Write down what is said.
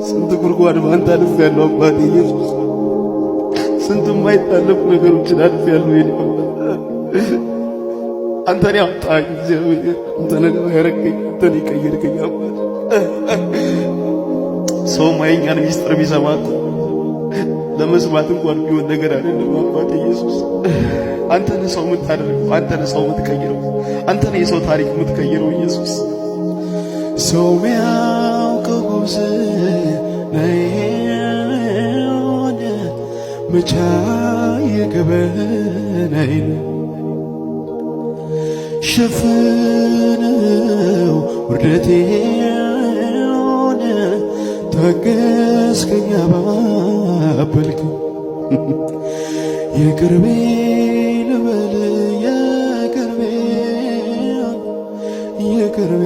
ስንት ጉድጓድ ባንተ አልፌያለሁ አባቴ ኢየሱስ። ስንት የማይታለፉ ነገሮችን አልፌያለሁ የኔ አባት። አንተን ያወጣኝ እግዚአብሔር፣ አንተን ያረከኝ፣ አንተን የቀየርከኝ አባት። ሰው ማየኛን ሚስጥር ቢሰማት ለመስማት እንኳን ቢሆን ነገር አይደለም አባቴ ኢየሱስ። አንተ ነህ ሰው የምታደርገው፣ አንተ ነህ ሰው የምትቀይረው፣ አንተ ነህ የሰው ታሪክ የምትቀይረው ኢየሱስ። ሰው ሚያውቀው ነይሆነ መቻ የገበናይን ሸፍነው ውርደቴን ታገስከኝ አባበልክ የቅርቤ ልበል የቅርቤ